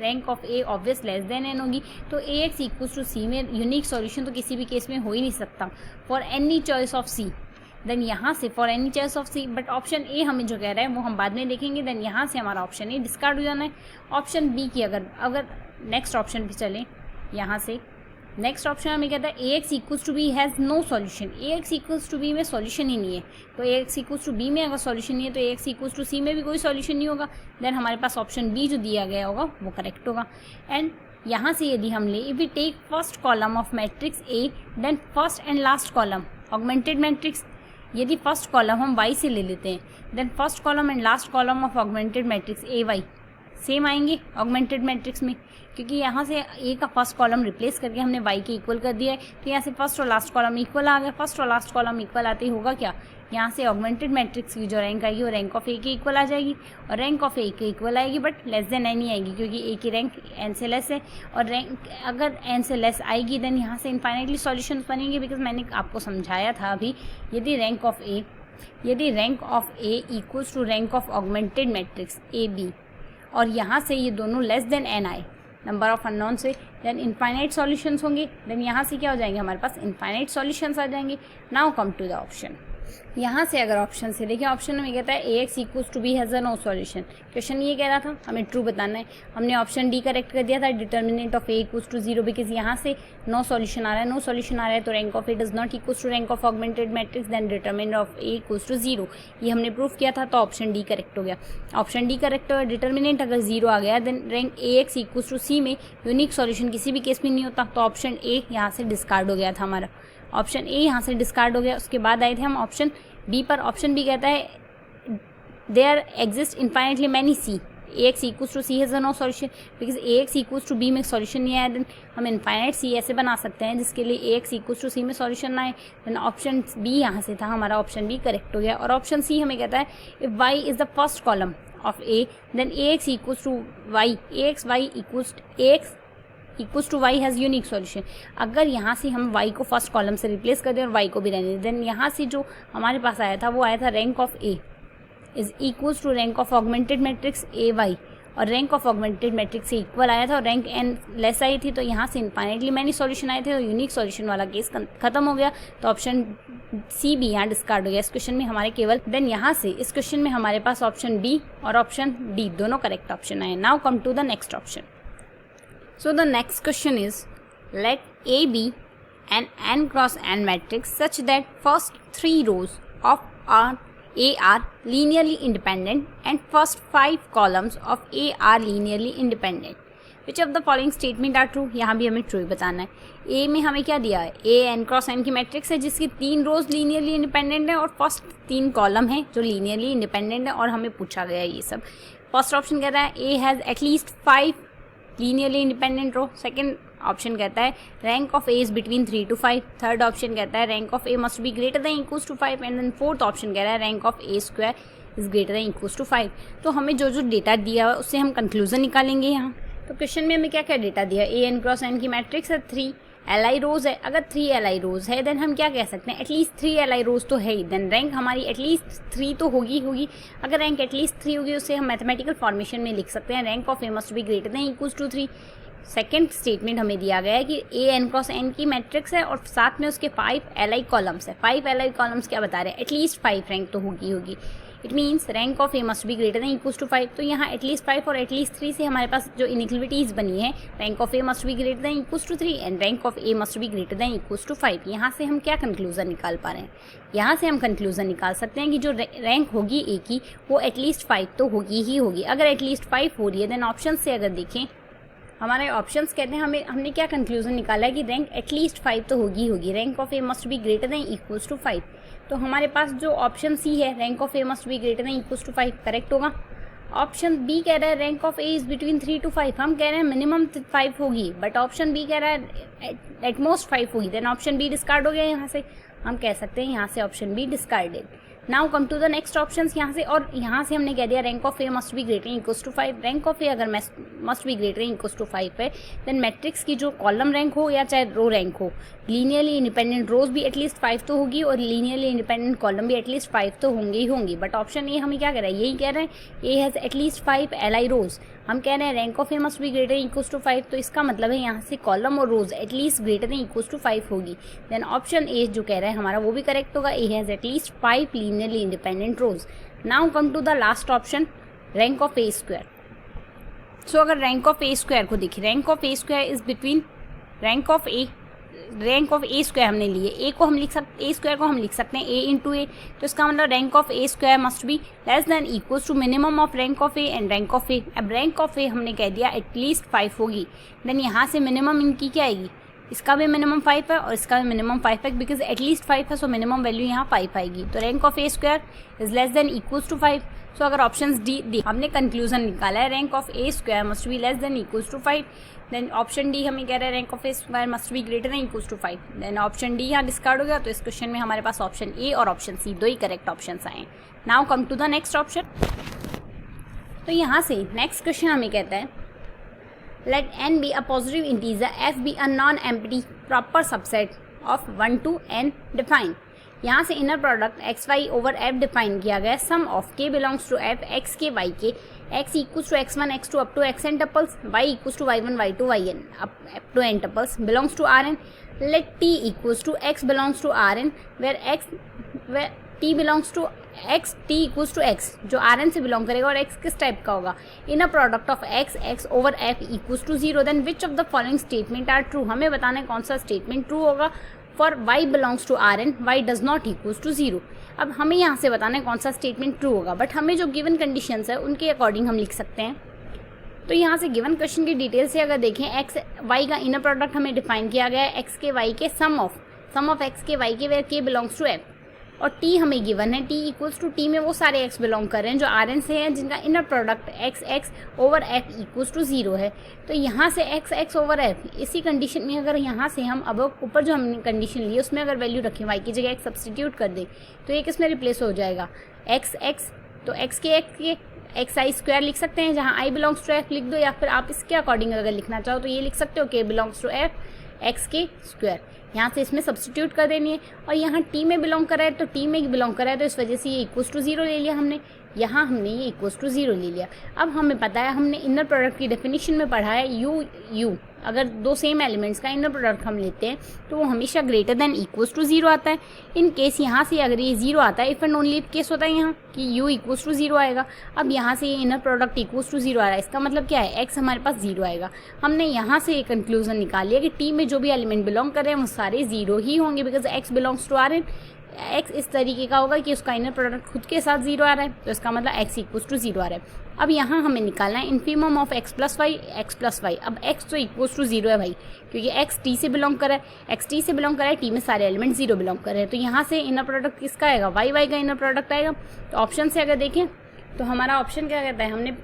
rank of a obvious less than n होगी, तो ax इक्वल्स टू c में यूनिक सॉल्यूशन तो किसी भी केस में हो ही नहीं सकता for any choice of c। Then यहाँ से for any choice of C, but option A हमें जो कह रहा है वो हम बाद में देखेंगे, देन यहाँ से हमारा ऑप्शन ए डिस्कार्ड हो जाना है। ऑप्शन बी की अगर नेक्स्ट ऑप्शन पे चलें, यहाँ से नेक्स्ट ऑप्शन हमें कहता है A x equals to B has no solution. A x equals to B में सॉल्यूशन ही नहीं है, तो A x equals to B में अगर सॉल्यूशन नहीं है तो A x equals to C में भी कोई सॉल्यूशन नहीं होगा, देन हमारे पास ऑप्शन बी जो दिया गया होगा वो करेक्ट होगा। एंड यहाँ से यदि हम ले if we take first column of matrix A then first and last column augmented matrix, यदि फर्स्ट कॉलम हम y से ले लेते हैं then first column and last column of augmented matrix A y same आएंगे ऑगमेंटेड मैट्रिक्स में, क्योंकि यहाँ से a का फर्स्ट कॉलम रिप्लेस करके हमने y के इक्वल कर दिया है, तो यहाँ से फर्स्ट और लास्ट कॉलम इक्वल आ गया। फर्स्ट और लास्ट कॉलम इक्वल आते ही होगा क्या, यहाँ से ऑगमेंटेड मैट्रिक्स की जो रैंक आएगी वो रैंक ऑफ a के इक्वल आ जाएगी, और रैंक ऑफ a के इक्वल आएगी बट लेस देन n ही आएगी, क्योंकि a की रैंक n से लेस है, और रैंक अगर n से लेस आएगी देन यहाँ से इनफाइनाइटली सॉल्यूशंस बनेंगे, बिकॉज मैंने आपको समझाया था अभी यदि rank of a equals to rank of augmented matrix A B, और यहाँ से ये दोनों लेस देन n आए नंबर ऑफ अननोन से, देन इनफाइनाइट सॉल्यूशंस होंगे, देन यहाँ से क्या हो जाएंगे हमारे पास इनफाइनाइट सॉल्यूशंस आ जाएंगे। Now come to the option. यहाँ से अगर ऑप्शन से देखिए, ऑप्शन में कहता है A x equals to B has a no solution. Question ये कह रहा था हमें ट्रू बताना है, हमने ऑप्शन डी करेक्ट कर दिया था determinant of A equals to 0, because यहाँ से नो सॉल्यूशन आ रहा है, तो rank of A does not equals to rank of augmented matrix, then determinant of A equals to 0, ये हमने प्रूफ किया था, तो ऑप्शन डी करेक्ट हो गया। ऑप्शन डी करेक्ट हो गया, डिटर्मिनेंट अगर 0 आ गया then rank A x equals to C में यूनिक सॉल्यूशन किसी भी केस में नहीं होता, तो ऑप्शन ए यहाँ से डिस्कार्ड हो गया था हमारा, ऑप्शन ए यहाँ से डिस्कार्ड हो गया। उसके बाद आए थे हम ऑप्शन बी पर। ऑप्शन बी कहता है there exist infinitely many C, A x equals to C has no solution, because A x equals to B में सॉल्यूशन नहीं आया, देन हम इनफाइनाइट सी ऐसे बना सकते हैं जिसके लिए ए एक्स इक्वल्स टू सी में सॉल्यूशन ना आए, देन ऑप्शन बी यहाँ से था हमारा, ऑप्शन बी करेक्ट हो गया। और ऑप्शन सी हमें कहता है if y is the first column of A then A x equals to y, A x y equals to y has unique solution. अगर यहाँ से हम y को फर्स्ट कॉलम से रिप्लेस कर दें और y को भी रहने दें, देन यहाँ से जो हमारे पास आया था वो आया था rank of a is equals to rank of augmented matrix A y, और रैंक ऑफ ऑगमेंटेड मैट्रिक्स से इक्वल आया था और रैंक n लेस आई थी, तो यहाँ से इनफाइनाइटली मैनी सॉल्यूशन आए थे, तो यूनिक सॉल्यूशन वाला केस खत्म हो गया, तो ऑप्शन सी भी यहाँ डिस्कार्ड हो गया इस क्वेश्चन में हमारे केवल। देन यहाँ से इस क्वेश्चन में हमारे पास ऑप्शन बी और ऑप्शन डी दोनों करेक्ट ऑप्शन आए। Now come to the next option. So the next question is, let A be an n cross n matrix such that first 3 rows of A are linearly independent and first 5 columns of A are linearly independent. Which of the following statement are true? यहाँ भी हमें true ही बताना है। A में हमें क्या दिया है, A n क्रॉस n की मैट्रिक्स है जिसकी 3 रोज लीनियरली इंडिपेंडेंट है और फर्स्ट 3 कॉलम है जो लीनियरली इंडिपेंडेंट है, और हमें पूछा गया ये सब। फर्स्ट ऑप्शन कहता है A has at least 5 linearly independent row. Second option कहता है rank of A is between 3 to 5। Third option कहता है rank of A must be greater than equals to 5, and then fourth option कह रहा है rank of A square is greater than equals to 5। तो हमें जो जो डेटा दिया है उससे हम कंक्लूजन निकालेंगे यहाँ। तो क्वेश्चन में हमें क्या क्या डेटा दिया, ए एन क्रॉस एन की मैट्रिक्स है, 3 LI रोज है। अगर 3 LI रोज है देन हम क्या कह सकते हैं, एटलीस्ट 3 LI रोज तो है ही, देन रैंक हमारी एटलीस्ट 3 तो होगी। अगर रैंक एटलीस्ट 3 होगी उससे हम मैथमेटिकल फॉर्मेशन में लिख सकते हैं rank of A must be greater than equals to 3। Second statement हमें दिया गया है कि ए एन क्रॉस एन की मैट्रिक्स है और साथ में उसके 5 एलआई कॉलम्स है। 5 एलआई कॉलम्स क्या बता रहे हैं, एटलीस्ट 5 रैंक तो होगी। It means rank of A must be greater than equals to 5। तो यहाँ एटलीस्ट 5 और एटलीस्ट 3 से हमारे पास जो इनइक्वलिटीज बनी है, rank of A must be greater than equals to 3 and rank of A must be greater than equals to 5। यहाँ से हम क्या कंक्लूजन निकाल पा रहे हैं, यहाँ से हम कंक्लूजन निकाल सकते हैं कि जो रैंक होगी ए की वो एटलीस्ट 5 तो होगी ही होगी। अगर एटलीस्ट 5 हो रही है देन ऑप्शन से अगर देखें, हमारे ऑप्शंस कहते हैं हमने क्या कंक्लूजन निकाला है कि रैंक एटलीस्ट 5 तो होगी। Rank of A must be greater than equals to 5। तो हमारे पास जो ऑप्शन सी है, rank of A must be greater than equals to 5, correct होगा। ऑप्शन बी कह रहा है rank of A is between 3 to 5। हम कह रहे हैं मिनिमम 5 होगी, बट ऑप्शन बी कह रहा है एटमोस्ट 5 होगी। देन ऑप्शन बी डिस्कार्ड हो गया। यहाँ से हम कह सकते हैं यहाँ से option B discarded. Now come to the next option. यहाँ से और यहाँ से हमने कह दिया rank of A must be greater equals to 5। Rank of A अगर must be greater equals to 5 है देन मैट्रिक्स की जो कॉलम रैंक हो या चाहे रो रैंक हो, लीनियरली इंडिपेंडेंट रोज भी एटलीस्ट 5 तो होगी और लीनियरली इंडिपेंडेंट कॉलम भी एटलीस्ट 5 तो होंगे ही होंगी। बट ऑप्शन ए हमें क्या कह रहा है, यही कह रहे हैं A has at least 5 LI rows. हम कह रहे हैं rank of A must be greater equals to 5, तो इसका मतलब है यहाँ से कॉलम और rows at least greater than equals to 5 होगी। देन ऑप्शन ए जो कह रहा है हमारा वो भी करेक्ट होगा, A has at least 5 linearly independent rows. Now come to the last option, rank of A square. So अगर रैंक ऑफ ए स्क्वायर को देखिए, rank of A square is between rank of A square हमने लिए, ए square को हम लिख सकते हैं ए इंटू ए। तो इसका मतलब rank of A square must be less than equals to minimum of rank of A and rank of A. अब रैंक ऑफ ए हमने कह दिया एटलीस्ट 5 होगी। देन यहाँ से मिनिमम इनकी क्या आएगी, इसका भी मिनिमम 5 है और इसका भी मिनिमम 5 है, बिकॉज एटलीस्ट 5 है, सो मिनिमम वैल्यू यहाँ 5 आएगी। तो rank of A square is less than equals to 5। So अगर ऑप्शन डी हमने कंक्लूजन निकाला है rank of A square must be less than equals to 5, then option D हमें कह रहा है rank of A square must be greater than equals to 5। Then option D यहाँ discard हो गया। तो इस क्वेश्चन में हमारे पास ऑप्शन ए और ऑप्शन सी दो ही करेक्ट ऑप्शन आए। Now come to the next option. तो यहाँ से नेक्स्ट क्वेश्चन हमें कहता है let n be a positive integer, f be a non-empty proper subset of 1 to n define। यहाँ से inner product x y over f define किया गया। सम ऑफ के बिलोंग्स टू एफ एक्स के y के, x equals to x1 x2 up to xn tuples, y equals to y1 y2 yn up to n tuples belongs to rn। Let t equals to x belongs to rn where t belongs to x, t equals to x जो rn से belong करेगा और x किस type का होगा, inner product of x x over f equals to 0। Then which of the following statement are true. हमें बताना है कौन सा स्टेटमेंट ट्रू होगा। For y belongs to rn y does not equals to 0। अब हमें यहाँ से बताना है कौन सा स्टेटमेंट ट्रू होगा, बट हमें जो गिवन कंडीशंस है उनके अकॉर्डिंग हम लिख सकते हैं। तो यहाँ से गिवन क्वेश्चन की डिटेल से अगर देखें, एक्स वाई का इनर प्रोडक्ट हमें डिफाइन किया गया है एक्स के वाई के सम ऑफ एक्स के वाई के वेयर के बिलोंग्स टू एफ, और टी हमें गिवन है टी इक्वल्स टू टी में वो सारे एक्स बिलोंग कर रहे हैं जो आर एन से हैं जिनका inner product x x over f equals to 0 है। तो यहाँ से एक्स एक्स ओवर एफ, इसी कंडीशन में अगर यहाँ से हम अब ऊपर जो हमने कंडीशन ली उसमें अगर वैल्यू रखें वाई की जगह एक्स सब्सटीट्यूट कर दें तो ये किस में रिप्लेस हो जाएगा, एक्स एक्स। तो एक्स के एक्स आई स्क्वायर लिख सकते हैं, जहाँ आई बिलोंग्स टू एफ लिख दो, या फिर आप इसके अकॉर्डिंग अगर लिखना चाहो तो ये लिख सकते हो के बिलोंग्स टू एफ एक्स के स्क्वायर। यहाँ से इसमें सब्सटीट्यूट कर देनी है, और यहाँ टी में बिलोंग कर रहा है तो टी में बिलोंग कर रहा है तो इस वजह से ये इक्वल्स टू 0 ले लिया हमने, यहाँ हमने ये इक्वल्स टू 0 ले लिया। अब हमें पता है, हमने इनर प्रोडक्ट की डेफिनेशन में पढ़ा है यू अगर दो सेम एलिमेंट्स का इनर प्रोडक्ट हम लेते हैं तो वो हमेशा ग्रेटर देन इक्वल्स टू 0 आता है। इन केस यहाँ से अगर ये 0 आता है, इफ एंड ओनली केस होता है यहाँ कि u इक्वल्स टू 0 आएगा। अब यहाँ से ये इनर प्रोडक्ट इक्वल्स टू 0 आ रहा है, इसका मतलब क्या है, x हमारे पास 0 आएगा। हमने यहाँ से ये कंक्लूजन निकाल लिया कि टी में जो भी एलिमेंट बिलोंग कर रहे हैं वो सारे 0 ही होंगे, because x belongs to Rn। x इस तरीके का होगा कि उसका इनर प्रोडक्ट खुद के साथ 0 आ रहा है, तो इसका मतलब x इक्वल्स टू 0 आ रहा है। अब यहाँ हमें निकालना है infimum of x plus y. अब x तो इक्वल्स टू 0 है भाई, क्योंकि x t से बिलोंग कर रहा है, x t से बिलोंग कर रहा है, t में सारे एलिमेंट 0 बिलोंग कर रहे हैं। तो यहाँ से इनर प्रोडक्ट किसका आएगा, y का इनर प्रोडक्ट आएगा। तो ऑप्शन से अगर देखें तो हमारा ऑप्शन क्या कहता है, हमने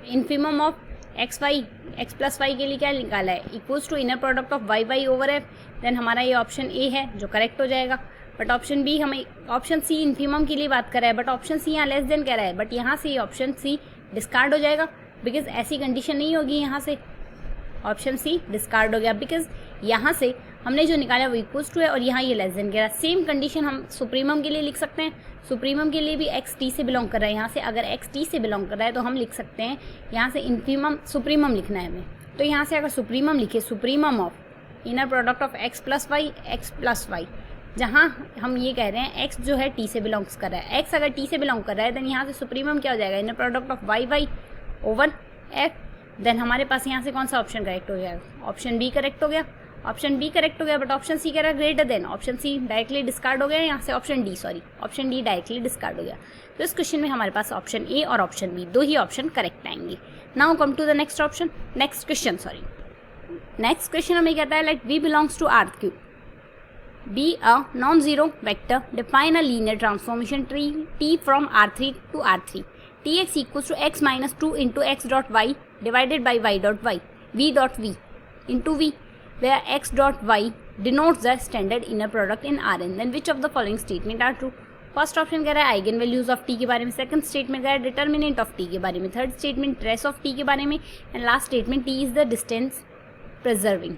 infimum of x plus y के लिए क्या निकाला है, equals to inner product of y over f. Then हमारा ये ऑप्शन ए है जो करेक्ट हो जाएगा। बट ऑप्शन बी हमें, ऑप्शन सी इन्फीमम के लिए बात कर रहा है, बट ऑप्शन सी यहाँ लेस देन कह रहा है, बट यहाँ से ये ऑप्शन सी डिस्कार्ड हो जाएगा, बिकॉज ऐसी कंडीशन नहीं होगी। यहाँ से ऑप्शन सी डिस्कार्ड हो गया, बिकॉज यहाँ से हमने जो निकाला वो इक्वल्स टू है और यहाँ ये लेस देन कह रहा है। सेम कंडीशन हम सुप्रीमम के लिए लिख सकते हैं, सुप्रीमम के लिए भी एक्स टी से बिलोंग कर रहा है। यहाँ से अगर एक्स टी से बिलोंग कर रहा है तो हम लिख सकते हैं, यहाँ से इन्फीमम सुप्रीमम लिखना है हमें, तो यहाँ से अगर सुप्रीमम लिखे, supremum of inner product of x plus y, जहाँ हम ये कह रहे हैं x जो है t से बिलोंग्स कर रहा है, x अगर t से बिलोंग कर रहा है देन यहाँ से सुप्रीमम क्या हो जाएगा, inner product of y over f। Then हमारे पास यहाँ से कौन सा ऑप्शन करेक्ट हो जाएगा, ऑप्शन बी करेक्ट हो गया, ऑप्शन बी करेक्ट हो गया, बट ऑप्शन सी कह रहा है greater than, option C directly discard हो गया, यहाँ से ऑप्शन डी डायरेक्टली डिस्कार्ड हो गया। तो इस क्वेश्चन में हमारे पास ऑप्शन ए और ऑप्शन बी दो ही ऑप्शन करेक्ट आएंगे। Now come to the next question हमें कहता है let v belongs to R3, be a non-zero vector, define a linear transformation tree t from R3 to R3, tx equals to x minus 2 into x dot y divided by y dot y, v dot v into v, where x dot y denotes the standard inner product in Rn, then which of the following statement are true। First option कह रहा है eigen values of T के बारे में, second statement कह रहा है determinant of T के बारे में, third statement trace of T के बारे में, and last statement T is the distance preserving.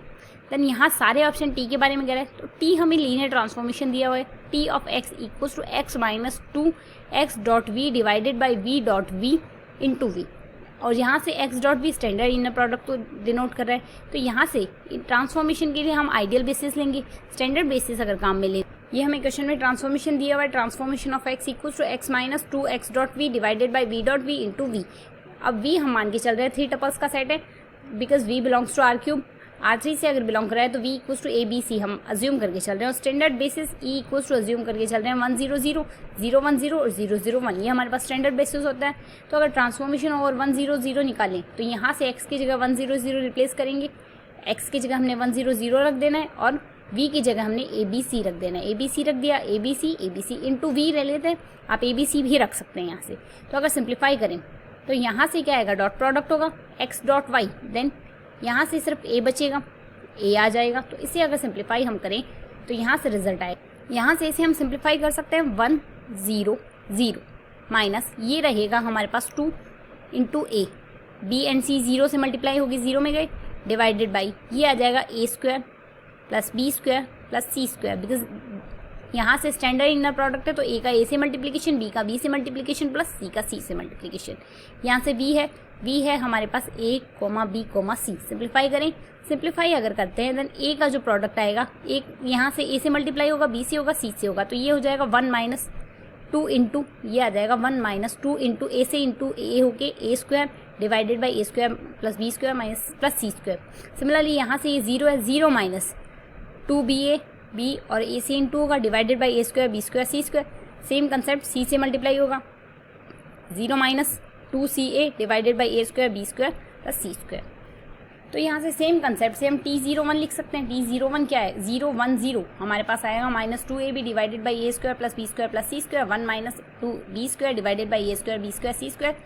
Then यहाँ सारे ऑप्शन टी के बारे में कह रहा है, तो टी हमें लीनियर ट्रांसफॉर्मेशन दिया हुआ है, T of x equals to x minus 2 x dot v divided by v dot v into v, और यहाँ से x dot v standard inner product को डिनोट कर रहा है। तो यहाँ से ट्रांसफॉर्मेशन के लिए हम आइडियल बेसिस लेंगे, स्टैंडर्ड बेसिस अगर काम में ले, ये हमें क्वेश्चन में ट्रांसफॉर्मेशन दिया हुआ है, transformation of x equals to x minus 2 x dot v divided by v dot v into v. अब वी हम मान के चल रहे हैं 3 टपल्स का सेट है, because we belongs to R3, R3 से अगर बिलोंग कर रहा है तो v इक्वल्स टू ABC हम अज्यूम करके चल रहे हैं, और standard basis E equals to assume करके चल रहे हैं 1 0 0 0 1 0 और 0 0 1, ये हमारे पास स्टैंडर्ड बेसिस होता है। तो अगर ट्रांसफॉर्मेशन ओवर 1 0 0 निकालें तो यहाँ से x की जगह 1 0 0 रिप्लेस करेंगे, x की जगह हमने 1 0 0 रख देना है, और v की जगह हमने ABC रख देना है, ABC रख दिया, ABC इंटू v ले लेते हैं, आप ABC भी रख सकते हैं यहाँ से। तो अगर सिंप्लीफाई करें तो यहाँ से क्या आएगा, डॉट प्रोडक्ट होगा x डॉट y, देन यहाँ से सिर्फ a बचेगा, a आ जाएगा। तो इसे अगर सिंप्लीफाई हम करें तो यहाँ से रिजल्ट आएगा, यहाँ से इसे हम सिंप्लीफाई कर सकते हैं 1 0 0 माइनस ये रहेगा हमारे पास 2 into a, b and c 0 से मल्टीप्लाई होगी, 0 में गए, डिवाइडेड बाई ये आ जाएगा a square plus b square plus c square, because यहाँ से स्टैंडर्ड इनर प्रोडक्ट है तो a का a से मल्टीप्लिकेशन, b का b से मल्टीप्लिकेशन प्लस c का c से मल्टीप्लिकेशन, यहाँ से v है हमारे पास a, b, c। सिंप्लीफाई करें, सिंप्लीफाई अगर करते हैं देन a का जो प्रोडक्ट आएगा, एक यहाँ से a से मल्टीप्लाई होगा, b से होगा, c से होगा, तो ये हो जाएगा 1 माइनस 2 इंटू, ये आ जाएगा 1 माइनस 2 इंटू a से इंटू a होके a square divided by a square plus b square minus plus c square. Similarly यहाँ से ये 0 है, 0 माइनस 2ba b और a से इंटू होगा divided by a square b square c square, same concept c से multiply होगा, 0 minus 2ca divided by a square b square plus c square. तो यहाँ से सेम कंसेप्ट से हम t01 लिख सकते हैं, t01 क्या है, 0 1 0 हमारे पास आएगा minus 2ab divided by a square plus b square plus c square, 1 minus 2b square divided by a square b square c square,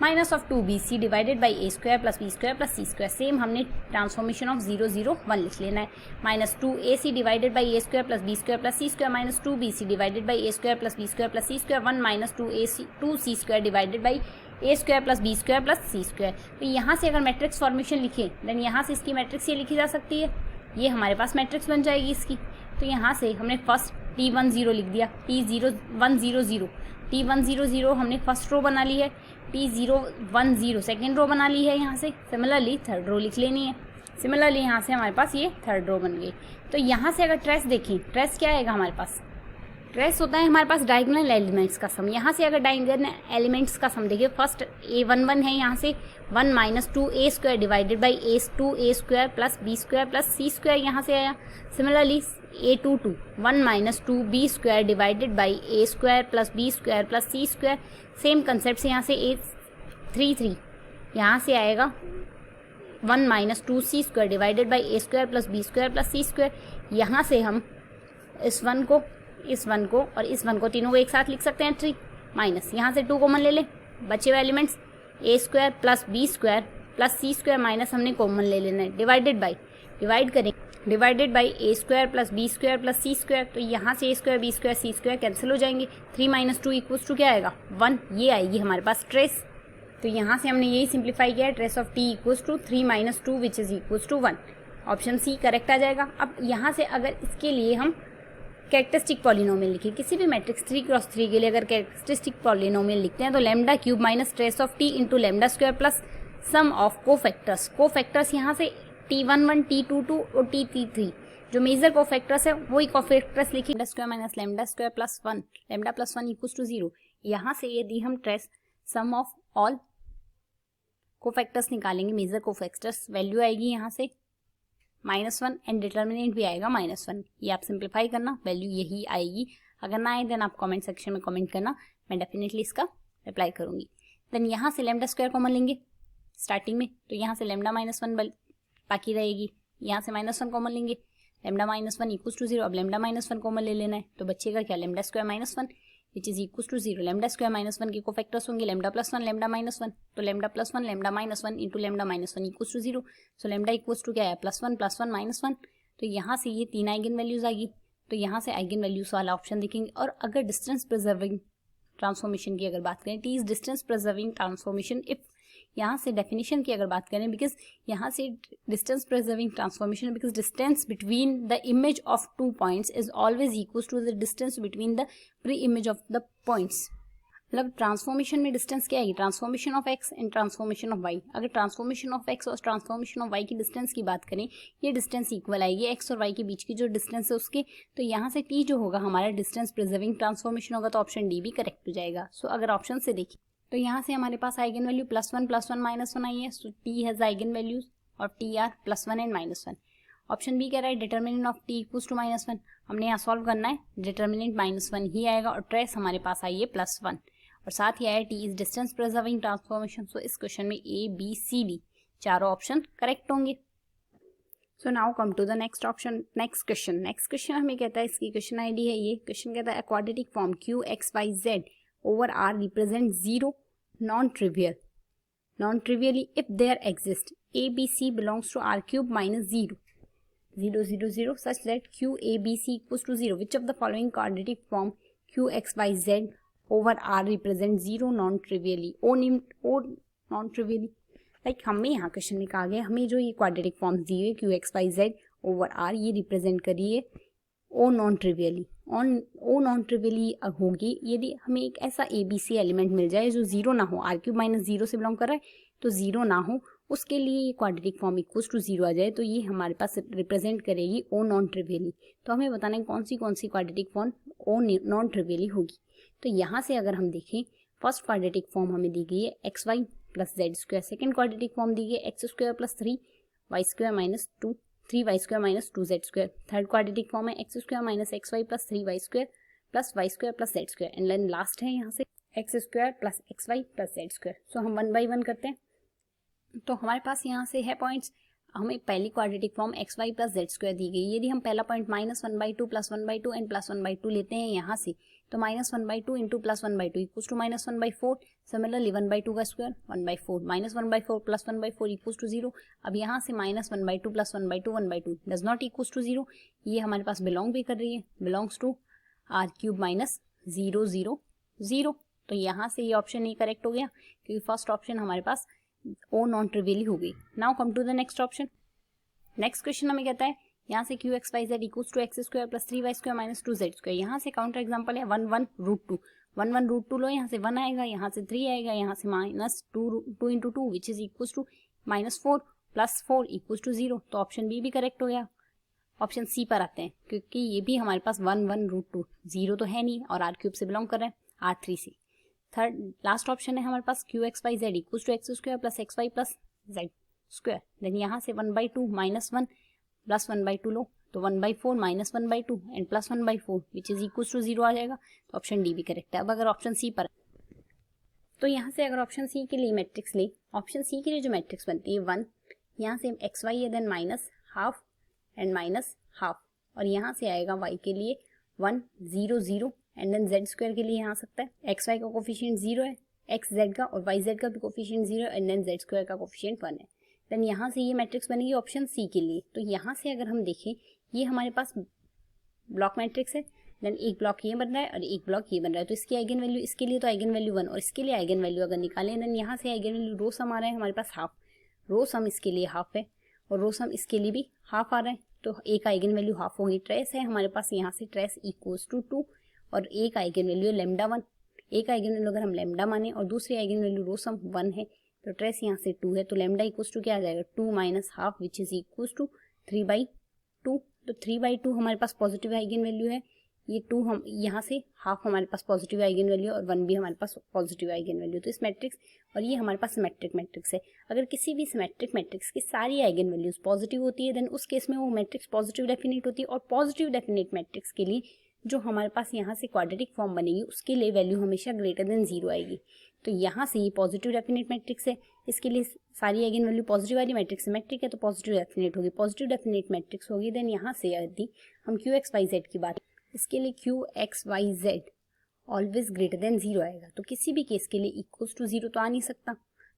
minus of 2bc divided by a square plus b square plus c square. Same हमने transformation of 0 0 1 लिख लेना है, minus 2ac divided by a square plus b square plus c square, minus 2bc divided by a square plus b square plus c square, 1 minus 2c square divided by a square plus b square plus c square. तो यहाँ से अगर matrix formation लिखें then यहाँ से इसकी matrix ये लिखी जा सकती है, ये हमारे पास मैट्रिक्स बन जाएगी इसकी। तो यहाँ से हमने फर्स्ट t1 0 लिख दिया, t0 1 0 0, t1 0 0 हमने फर्स्ट रो बना ली है, t0 1 0 सेकेंड रो बना ली है, यहाँ से सिमिलरली थर्ड रो लिख लेनी है, सिमिलरली यहाँ से हमारे पास ये थर्ड रो बन गई। तो यहाँ से अगर ट्रेस देखें, ट्रेस क्या आएगा हमारे पास, ट्रेस होता है हमारे पास डायगोनल एलिमेंट्स का सम। यहाँ से अगर डायगोनल एलिमेंट्स का सम देखिए, फर्स्ट a11 है, यहाँ से 1 minus 2a square divided by a2a square plus b square plus c square यहाँ से आया। Similarly a22 1 minus 2b square divided by a square plus b square plus c square, same concept से यहाँ से a33 यहाँ से आएगा 1 minus 2c square divided by a square plus b square plus c square. यहाँ से हम इस वन को और इस वन को तीनों को एक साथ लिख सकते हैं, 3 माइनस यहाँ से 2 कॉमन ले लें, बचे हुए elements a square plus b square plus c square minus हमने कॉमन ले लेना है, डिवाइड करें, divided by a square plus b square plus c square. तो यहाँ से a square b square c square cancel हो जाएंगे, 3 माइनस 2 इक्वल्स टू क्या आएगा 1, ये आएगी हमारे पास ट्रेस। तो यहाँ से हमने यही सिंप्लीफाई किया है, trace of t equals to 3 minus 2 which is equals to 1, option C correct आ जाएगा। अब यहाँ से अगर इसके लिए हम कैरेक्टरिस्टिक पॉलिनोमियल लिखे, किसी भी मैट्रिक्स 3x3 के लिए अगर कैरेक्टरिस्टिक पॉलिनोमियल लिखते हैं तो lambda cube minus trace of t into lambda square plus sum of cofactors, cofactors यहाँ से T11, T22 और T33 जो मेजर कोफैक्टर्स है वही कोफैक्टर्स लिखिए, lambda square minus lambda square plus 1, lambda plus 1 equals to 0। यहाँ से यदि हम trace sum of all cofactors निकालेंगे, मेजर कोफैक्टर्स, वैल्यू आएगी यहाँ से -1 एंड डिटर्मिनेंट भी आएगा -1। ये आप सिंप्लीफाई करना, वैल्यू यही आएगी। अगर ना आए देन आप कमेंट सेक्शन में कमेंट करना, मैं डेफिनेटली इसका रिप्लाई करूंगी। देन यहाँ से लैम्डा स्क्वायर कॉमन लेंगे स्टार्टिंग में, तो यहाँ से लैम्डा -1 बाकी रहेगी, यहाँ से -1 कॉमन लेंगे, लैम्डा -1 इक्वल्स टू 0। अब लैम्डा -1 कॉमन ले लेना है, तो बचेगा क्या, lambda square -1 which is equals to 0। Lambda square -1 के कोफैक्टर्स होंगे लैम्डा प्लस 1 लैम्डा -1, तो lambda plus 1 lambda -1 into lambda -1 equals to 0। So lambda equals to क्या है, +1 +1 -1। तो यहाँ से ये 3 आइगन वैल्यूज आएगी, तो यहाँ से आइगन वैल्यूज वाला ऑप्शन देखेंगे। और अगर डिस्टेंस प्रिजर्विंग ट्रांसफॉर्मेशन की अगर बात करें, T is distance preserving transformation if, यहाँ से डेफिनेशन की अगर बात करें, बिकॉज यहाँ से distance preserving transformation because distance between the image of 2 points is always equal to the distance between the preimage of the points. मतलब transformation में डिस्टेंस क्या है, transformation of x and transformation of y. अगर transformation of x और transformation of y की distance की बात करें, ये डिस्टेंस इक्वल आएगी एक्स और वाई के बीच की जो डिस्टेंस है उसके। तो यहाँ से टी जो होगा हमारा डिस्टेंस प्रिजर्विंग ट्रांसफॉर्मेशन होगा, तो ऑप्शन डी भी करेक्ट हो जाएगा। सो अगर ऑप्शन से देखिए तो यहाँ से हमारे पास आइगन वैल्यू +1 +1 -1 आई है, so T has eigenvalues और T are +1 and -1। Option B कह रहा है determinant of T equals to -1, हमने यहाँ सॉल्व करना है, डिटर्मिनेंट -1 ही आएगा और ट्रेस हमारे पास आई है +1 और साथ ही आया T is distance preserving transformation. So इस क्वेश्चन में A, B, C, D चारों ऑप्शन करेक्ट होंगे। So now come to the next option, next question हमें कहता है, इसकी क्वेश्चन आईडी है ये, क्वेश्चन कहता है quadratic form QXYZ over R represent 0 non-trivially if there exist ABC belongs to R cube minus 0 0 0 0 such that QABC equals to 0. Which of the following quadratic form QXYZ over R represent 0 non-trivially? O non-trivially. Like हमें यहाँ question में कहा गया, हमें जो ये quadratic forms दी हुई QXYZ over R ये रिप्रेजेंट करिए ओ नॉन ट्रिवियली। ओ नॉन ट्रिवियली होगी यदि हमें एक ऐसा ABC एलिमेंट मिल जाए जो 0 ना हो, R क्यूब -0 से बिलोंग कर रहा है तो 0 ना हो, उसके लिए ये क्वाड्रेटिक फॉर्म इक्वल्स टू 0 आ जाए, तो ये हमारे पास रिप्रेजेंट करेगी ओ नॉन ट्रिवियली। तो हमें बताना है कौन सी क्वाड्रेटिक फॉर्म ओ नॉन ट्रिवियली होगी। तो यहाँ से अगर हम देखें, फर्स्ट क्वाड्रेटिक फॉर्म हमें दी गई है XY plus Z square, second quadratic form दी गई है x square plus 3y square minus 2 3y square minus 2z square, third quadratic form है x square minus xy plus 3y square plus y square plus z square, and then last है यहाँ से x square plus xy plus z square. So हम 1 by 1 करते हैं, तो हमारे पास यहाँ से है पॉइंट्स, हमें पहली quadratic form XY plus z square दी गई। यदि हम पहला पॉइंट -1/2 प्लस 1/2 एंड प्लस 1/2 लेते हैं यहाँ से, तो -1/2 into plus 1/2 equals to -1/4। Similarly 1/2 का स्क्वायर 1/4 -1/4 प्लस 1/4 इक्वल्स टू 0। अब यहाँ से -1/2 plus 1/2 1/2 does not equals to 0, ये हमारे पास बिलोंग भी कर रही है, belongs to R cube minus 0 0 0। तो यहाँ से ये ऑप्शन नहीं करेक्ट हो गया क्योंकि फर्स्ट ऑप्शन हमारे पास ओ नॉन ट्रिवियली हो गई। Now come to the next option. Next question हमें कहता है यहाँ से QXYZ equals to x square plus 3y square minus 2z square. यहाँ से काउंटर एग्जांपल है 1 1 √2, 1 1 √2 लो, यहाँ से 1 आएगा, यहाँ से 3 आएगा, यहाँ से -2 into 2 which is equals to -4 plus 4 equals to 0। तो ऑप्शन बी भी करेक्ट हो गया। ऑप्शन सी पर आते हैं क्योंकि ये भी हमारे पास 1 1 √2 0 तो है नहीं और R क्यूब से बिलोंग कर रहे हैं, R3 से। थर्ड लास्ट ऑप्शन है हमारे पास QXYZ equals to x square plus xy plus z square. Then यहाँ से 1/2 -1 प्लस 1/2 लो, तो 1/4 minus 1/2 and plus 1/4 which is equals to 0 आ जाएगा। तो ऑप्शन डी भी करेक्ट है। अब अगर ऑप्शन सी पर, तो यहाँ से अगर ऑप्शन सी के लिए मैट्रिक्स ले, ऑप्शन सी के लिए जो मैट्रिक्स बनती है 1, यहाँ से XY है, देन -½ एंड -½ और यहाँ से आएगा y के लिए 1 0 0 एंड देन z स्क्वायर के लिए यहाँ आ सकता है, XY का कोफिशिएंट 0 है, XZ का और YZ का भी coefficient 0 and then z square का कोफिशिएंट 1 है। देन यहाँ से ये मैट्रिक्स बनेगी ऑप्शन सी के लिए। तो यहाँ से अगर हम देखें, ये हमारे पास ब्लॉक मैट्रिक्स है, देन एक ब्लॉक ये बन रहा है और एक ब्लॉक ये बन रहा है, तो इसकी आइगन वैल्यू, इसके लिए तो आइगन वैल्यू 1 और इसके लिए आइगन वैल्यू अगर निकालें, देन यहाँ से आइगन वैल्यू रो सम आ रहा है हमारे पास हाफ, रो सम इसके लिए हाफ है और रो सम इसके लिए भी हाफ आ रहा है, तो एक आइगन वैल्यू हाफ होगी। ट्रेस है हमारे पास यहाँ से, ट्रेस इक्वल्स टू 2 और एक आइगन वैल्यू है λ1, एक आइगन वैल्यू अगर हम लैम्डा माने और दूसरी आइगन वैल्यू रो सम 1 है, तो ट्रेस यहाँ से 2 है, तो लैम्डा इक्वल्स टू क्या आ जाएगा 2 minus half which is equals to 3/2। तो 3/2 हमारे पास पॉजिटिव आइगन वैल्यू है, ये 2 हम यहाँ से हाफ हमारे पास पॉजिटिव आइगन वैल्यू और 1 भी हमारे पास पॉजिटिव आइगन वैल्यू। तो इस मैट्रिक्स और ये हमारे पास सिमेट्रिक मैट्रिक्स है। अगर किसी भी सिमेट्रिक मैट्रिक्स की सारी आइगन वैल्यूज पॉजिटिव होती है देन उस केस में वो मैट्रिक्स पॉजिटिव डेफिनेट होती है, और पॉजिटिव डेफिनेट मैट्रिक्स के लिए जो हमारे पास यहाँ से क्वाड्रेटिक फॉर्म बनेगी उसके लिए वैल्यू हमेशा ग्रेटर देन 0 आएगी। तो यहाँ से ये पॉजिटिव डेफिनेट मैट्रिक्स है, इसके लिए सारी आइगन वैल्यू पॉजिटिव वाली मैट्रिक्स सिमेट्रिक है तो पॉजिटिव डेफिनेट होगी, पॉजिटिव डेफिनेट मैट्रिक्स होगी। देन यहाँ से यदि हम QXYZ की बात, इसके लिए QXYZ ऑलवेज ग्रेटर देन 0 आएगा। तो किसी भी केस के लिए इक्वल्स टू 0 तो आ नहीं सकता,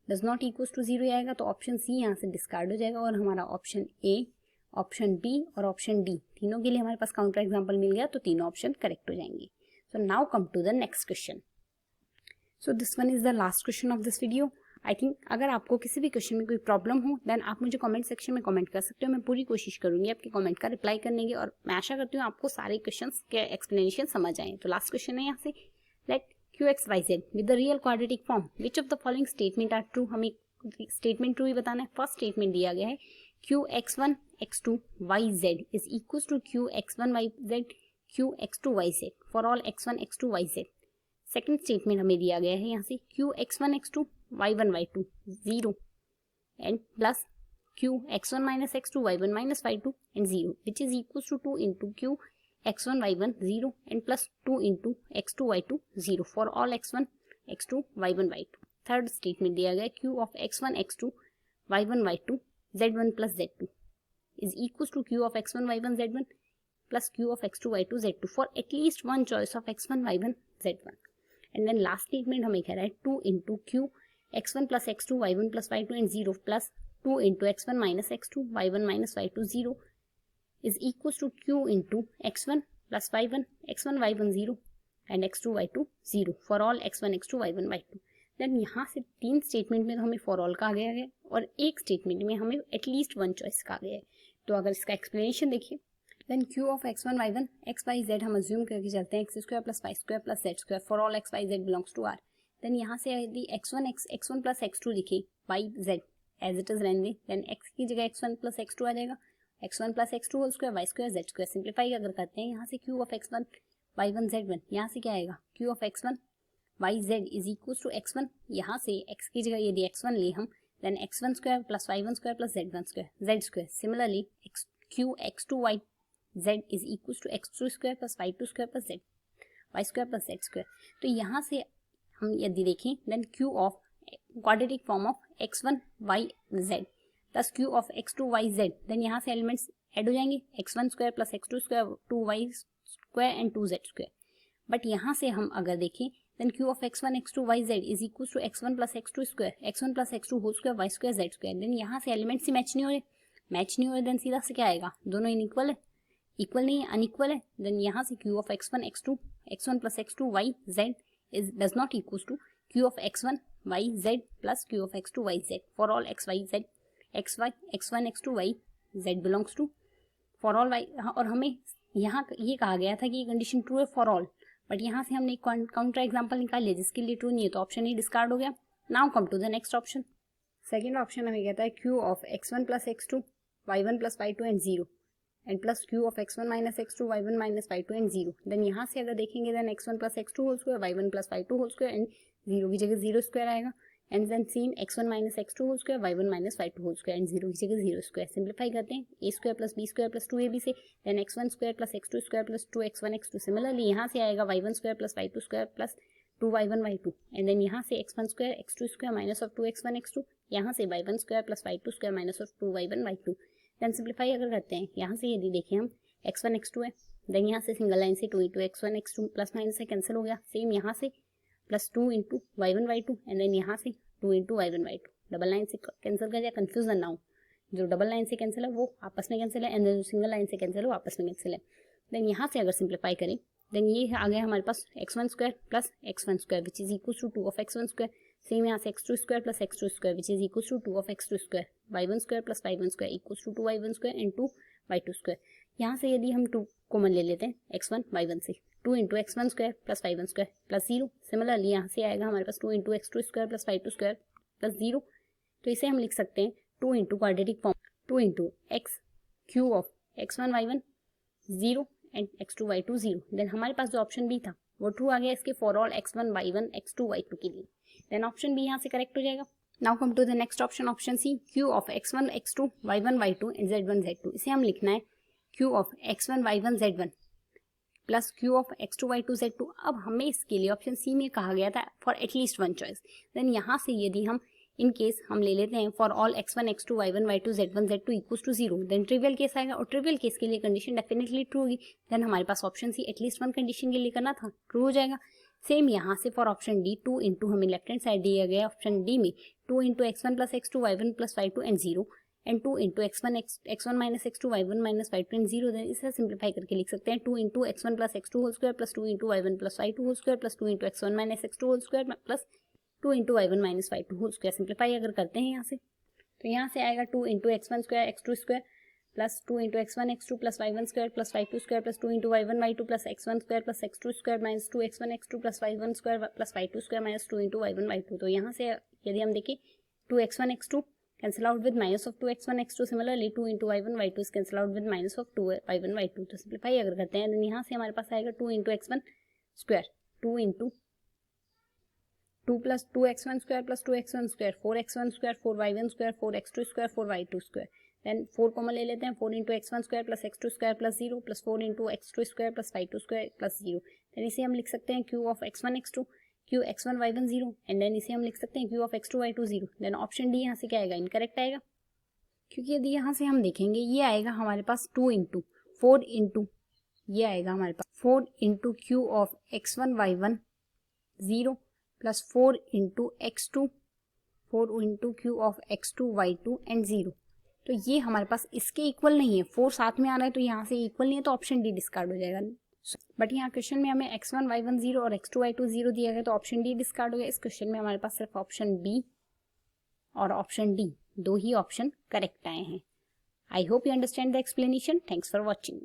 डज नॉट इक्वल्स टू 0 आएगा। तो ऑप्शन सी यहाँ से डिस्कार्ड हो जाएगा और हमारा ऑप्शन ए, ऑप्शन बी और ऑप्शन डी तीनों के लिए हमारे पास काउंटर एग्जाम्पल मिल गया, तो तीनों ऑप्शन करेक्ट हो जाएंगे। So now come to the next question. So this one is the last question of this video. I think अगर आपको किसी भी क्वेश्चन में कोई प्रॉब्लम हो देन आप मुझे कमेंट सेक्शन में कमेंट कर सकते हो, मैं पूरी कोशिश करूंगी आपके कमेंट का रिप्लाई करने की, और मैं आशा करती हूँ आपको सारे क्वेश्चंस के एक्सप्लेनेशन समझ आए। तो लास्ट क्वेश्चन है यहाँ से, let QXYZ with the real quadratic form which of the following statement are true. हमें स्टेटमेंट ट्रू ही बताना है। फर्स्ट स्टेटमेंट दिया गया है QX1 X2 YZ is equal to QX1 YZ QX2 YZ for all X1 X2 YZ। Second statement हमें दिया गया है यहाँ से QX1 X2 Y1 Y2 0 and plus QX1 minus X2 Y1 minus Y2 and 0 which is equal to 2 into QX1 Y1 0 and plus 2 into X2 Y2 0 for all X1 X2 Y1 Y2। Third statement दिया गया Q of X1 X2 Y1 Y2 Z1 plus Z2 is equals to Q of X1 Y1 Z1 plus Q of X2 Y2 Z2 for at least one choice of X1 Y1 Z1। And then last statement हमें कह रहा है 2 into Q X1 plus X2 Y1 plus Y2 and 0 plus 2 into X1 minus X2 Y1 minus Y2 0 is equals to Q into X1 plus Y1 X1 Y1 0 and X2 Y2 0 for all X1 X2 Y1 Y2। Then यहाँ से तीन statement में तो हमें for all कहा गया है और एक स्टेटमेंट में हमें एटलीस्ट वन चॉइस कहा गया है। तो अगर इसका एक्सप्लेनेशन देखिए then Q of X1 Y1 X Y Z हम अज्यूम करके चलते हैं x² plus y² plus z² for all x y z belongs to R। Then यहाँ से यदि x1 प्लस x2 लिखे y z as it is रहने दें, देन x की जगह x1 प्लस x2 आ जाएगा, x1 plus x2 whole square y² z²। Simplify अगर करते हैं यहाँ से Q of X1 Y1 Z1 यहाँ से क्या आएगा Q of X1 YZ is equal to X1, यहाँ से x की जगह यदि x1 ले हम then x1 square plus y1 square plus z1 square z²। Similarly Q X2 Y Z is equal to x2 square plus y2 square plus z y² plus z²। तो यहाँ से हम यदि देखें then Q of quadratic form of X1 YZ plus Q of X2 YZ, then यहाँ से elements add हो जाएंगे x1 square plus x2 square 2y square and 2z²। But यहाँ से हम अगर देखें then Q of X1 X2 YZ is equals to X1 plus X2 square X1 plus X2 whole square y square z²। Then यहाँ से elements ही match नहीं हो रहे देन सीधा से क्या आएगा, दोनों इनइक्वल है, इक्वल नहीं है अनइक्वल है। देन यहाँ से Q of X1 X2 X1 plus X2 YZ is does not equals to Q of X1 YZ plus Q of X2 YZ for all x y z xy x1 x2 y z belongs to for all y। और हमें यहाँ ये कहा गया था कि ये condition true है फॉर ऑल, बट यहाँ से हमने काउंटर एग्जांपल निकाल लिया जिसके लिए ट्रू नहीं है, तो ऑप्शन ही डिस्कार्ड हो गया। Now come to the next option. Second option हमें कहता है Q of X1 plus X2 Y1 plus Y2 and 0 and plus Q of X1 minus X2 Y1 minus Y2 and 0। Then यहाँ से अगर देखेंगे then X1 plus X2 whole square Y1 plus Y2 whole square and 0 की जगह 0 square आएगा and then same X1 minus X2 whole square Y1 minus Y2 whole square and 0 की जगह 0 square. Simplify करते हैं a square plus b square plus 2ab से then x1 square plus x2 square plus 2x1 x2। Similarly यहाँ से आएगा y1 square plus y2 square plus 2y1 y2 and then यहाँ से x1 square x2 square minus of 2x1 x2, यहाँ से y1 square plus y2 square minus of 2y1 y2। Then simplify अगर करते हैं यहाँ से यदि देखें हम x1 x2 है देन यहाँ से सिंगल लाइन से 2 into x1 x2 plus minus से कैंसिल हो गया, सेम यहाँ से plus 2 into y1 y2 and then यहाँ से 2 into y1 y2 double line से कैंसिल कर दिया, कंफ्यूजन ना हो, जो डबल लाइन से कैंसिल है वो आपस में कैंसिल है एंड जो सिंगल लाइन से कैंसिल है वो आपस में कैंसिल है। देन यहाँ से अगर सिंप्लीफाई करें देन ये आ गया हमारे पास x1 square plus x1 square which is equal to 2 of x1 square, same यहाँ से x2 square plus x2 square which is equal to 2 of x2 square, y1 square plus y1 square equal to 2y1 square and 2y2 square. यहाँ से यदि हम 2 common ले लेते हैं x1 y1 से 2 into x1 square plus y1 square plus 0। Similarly यहाँ से आएगा हमारे पास 2 into x2 square plus y2 square plus 0। तो इसे हम लिख सकते हैं 2 into quadratic form 2 into x q of x1 y1 0 and x2 y2 0। Then हमारे पास जो ऑप्शन बी था वो ट्रू आ गया इसके for all x1 y1 x2 y2 के लिए। देन ऑप्शन बी यहाँ से करेक्ट हो जाएगा। Now come to the next option, option C, q of x1 x2 y1 y2 and z1 z2। इसे हम लिखना है q of x1 y1 z1 plus q of x2 y2 z2। अब हमें इसके लिए ऑप्शन सी में कहा गया था for at least one choice. Then यहाँ से यदि हम इन केस हम ले लेते हैं for all x1 x2 y1 y2 z1 z2 equals to 0, then trivial case आएगा और ट्रिवियल केस के लिए कंडीशन डेफिनेटली ट्रू होगी। देन हमारे पास option C at least one condition के लिए करना था, ट्रू हो जाएगा। सेम यहाँ से फॉर ऑप्शन डी 2 इंटू हमें लेफ्ट हैंड साइड दिया गया ऑप्शन डी में 2 into x1 plus x2 y1 plus y2 and 0 and 2 into x1 minus x2 y1 minus y2 and 0। Then इसे सिंप्लीफाई करके लिख सकते हैं 2 into x1 plus x2 whole square plus 2 into y1 plus y2 whole square plus 2 into x1 minus x2 whole square plus 2 into y1 minus y2 whole square. Simplify अगर करते हैं यहाँ से तो यहाँ से आएगा 2 into x1 square x2 square plus 2 into x1 x2 plus y1 square plus y2 square plus 2 into y1 y2 plus x1 square plus x2 square minus 2 x1 x2 plus y1 square plus y2 square minus 2 into y1 y2। तो यहाँ से यदि हम देखें 2 x1 x2 cancel out with minus of 2 x1 x2, similarly 2 into y1 y2 is cancel out with minus of 2 y1 y2। तो simplify अगर करते हैं तो यहाँ से हमारे पास आएगा 2 into x1 square 2 into 2 plus 2 x1 square plus 2 x1 square 4 x1 square 4 y1 square 4 x2 square 4 y2 square. Then 4 common ले लेते हैं 4 into x1 square plus x2 square plus 0 plus 4 into x2 square plus y2 square plus 0। Then इसे हम लिख सकते हैं q of x1 x2 q x1 y1 0 and then इसे हम लिख सकते हैं q of x2 y2 0। Then option D यहाँ से क्या आएगा, इनकरेक्ट आएगा, क्योंकि यदि यहाँ से हम देखेंगे ये आएगा हमारे पास 2 इंटू 4 इंटू ये आएगा हमारे पास 4 into q of x1 y1 0 plus 4 into x2 4 into q of x2 y2 and 0। तो ये हमारे पास इसके इक्वल नहीं है, 4 साथ में आ रहा है तो यहाँ से इक्वल नहीं है तो ऑप्शन डी डिस्कार्ड हो जाएगा। बट यहाँ क्वेश्चन में हमें x1 y1 0 और x2 y2 0 दिया गया तो ऑप्शन डी डिस्कार्ड हो गया। इस क्वेश्चन में हमारे पास सिर्फ ऑप्शन बी और ऑप्शन डी दो ही ऑप्शन करेक्ट आए हैं। I hope you understand the explanation. Thanks for watching.